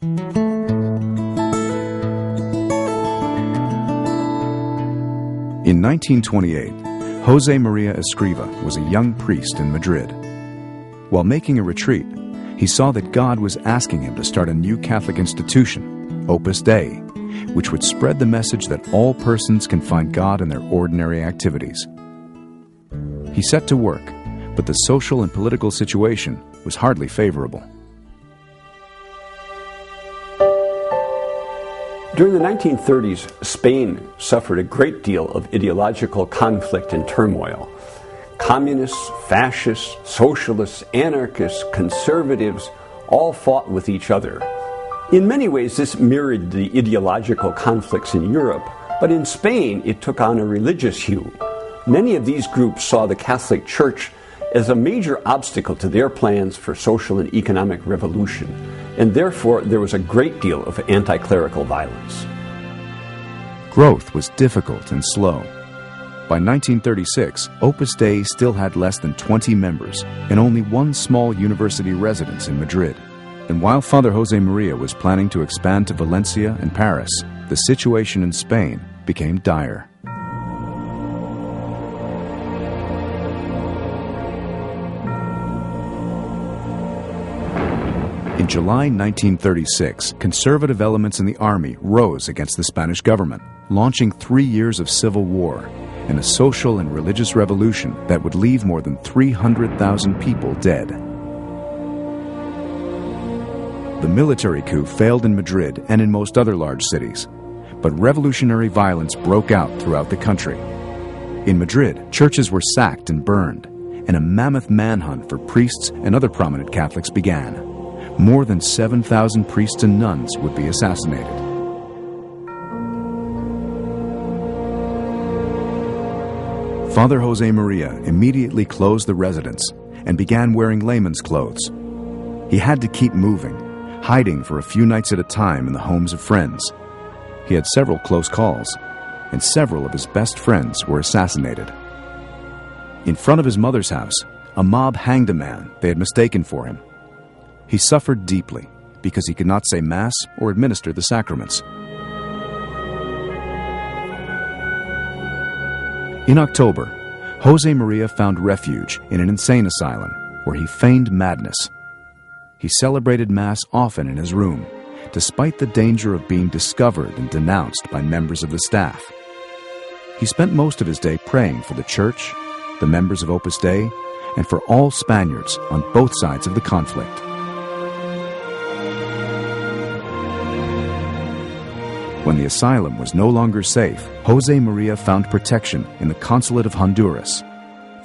In 1928, Josemaría Escrivá was a young priest in Madrid. While making a retreat, he saw that God was asking him to start a new Catholic institution, Opus Dei, which would spread the message that all persons can find God in their ordinary activities. He set to work, but the social and political situation was hardly favorable. During the 1930s, Spain suffered a great deal of ideological conflict and turmoil. Communists, fascists, socialists, anarchists, conservatives all fought with each other. In many ways, this mirrored the ideological conflicts in Europe, but in Spain it took on a religious hue. Many of these groups saw the Catholic Church as a major obstacle to their plans for social and economic revolution, and therefore there was a great deal of anti-clerical violence. Growth was difficult and slow. By 1936, Opus Dei still had less than 20 members and only one small university residence in Madrid. And while Father Josemaría was planning to expand to Valencia and Paris, the situation in Spain became dire. In July 1936, conservative elements in the army rose against the Spanish government, launching 3 years of civil war and a social and religious revolution that would leave more than 300,000 people dead. The military coup failed in Madrid and in most other large cities, but revolutionary violence broke out throughout the country. In Madrid, churches were sacked and burned, and a mammoth manhunt for priests and other prominent Catholics began. More than 7,000 priests and nuns would be assassinated. Father Josemaría immediately closed the residence and began wearing layman's clothes. He had to keep moving, hiding for a few nights at a time in the homes of friends. He had several close calls, and several of his best friends were assassinated. In front of his mother's house, a mob hanged a man they had mistaken for him. He suffered deeply because he could not say Mass or administer the sacraments. In October, Josemaría found refuge in an insane asylum where he feigned madness. He celebrated Mass often in his room, despite the danger of being discovered and denounced by members of the staff. He spent most of his day praying for the Church, the members of Opus Dei, and for all Spaniards on both sides of the conflict. When the asylum was no longer safe, Josemaría found protection in the consulate of Honduras.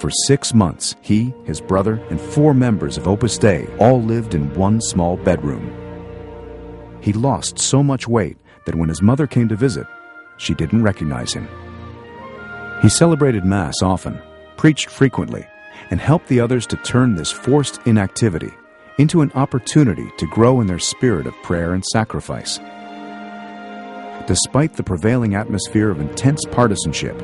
For 6 months, he, his brother, and 4 members of Opus Dei all lived in one small bedroom. He lost so much weight that when his mother came to visit, she didn't recognize him. He celebrated Mass often, preached frequently, and helped the others to turn this forced inactivity into an opportunity to grow in their spirit of prayer and sacrifice. Despite the prevailing atmosphere of intense partisanship,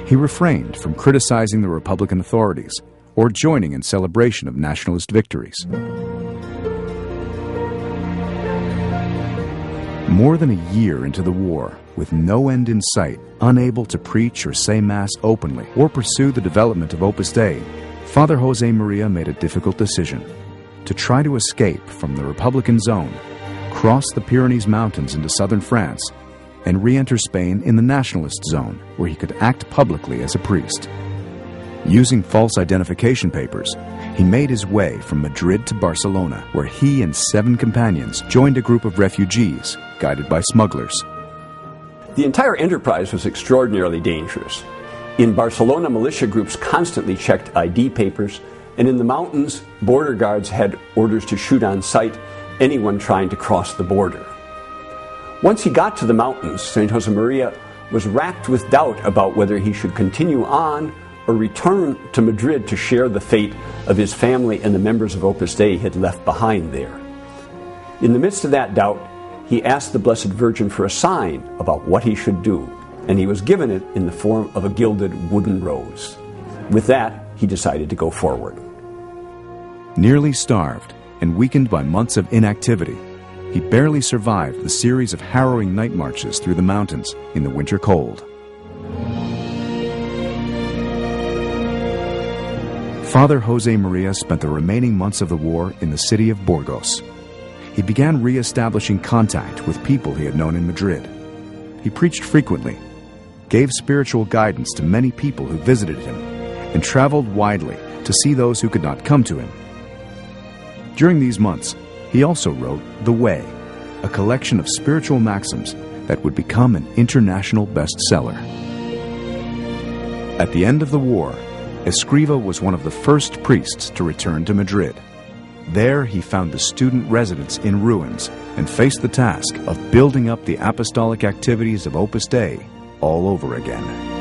he refrained from criticizing the Republican authorities or joining in celebration of nationalist victories. More than a year into the war, with no end in sight, unable to preach or say Mass openly or pursue the development of Opus Dei, Father Josemaría made a difficult decision: to try to escape from the Republican zone, cross the Pyrenees Mountains into southern France, and re-enter Spain in the nationalist zone, where he could act publicly as a priest. Using false identification papers, he made his way from Madrid to Barcelona, where he and 7 companions joined a group of refugees, guided by smugglers. The entire enterprise was extraordinarily dangerous. In Barcelona, militia groups constantly checked ID papers, and in the mountains, border guards had orders to shoot on sight anyone trying to cross the border. Once he got to the mountains, St. Josemaría was racked with doubt about whether he should continue on or return to Madrid to share the fate of his family and the members of Opus Dei he had left behind there. In the midst of that doubt, he asked the Blessed Virgin for a sign about what he should do, and he was given it in the form of a gilded wooden rose. With that, he decided to go forward. Nearly starved and weakened by months of inactivity, he barely survived the series of harrowing night marches through the mountains in the winter cold. Father Josemaría spent the remaining months of the war in the city of Burgos. He began re-establishing contact with people he had known in Madrid. He preached frequently, gave spiritual guidance to many people who visited him, and traveled widely to see those who could not come to him. During these months, he also wrote The Way, a collection of spiritual maxims that would become an international bestseller. At the end of the war, Escrivá was one of the first priests to return to Madrid. There he found the student residence in ruins and faced the task of building up the apostolic activities of Opus Dei all over again.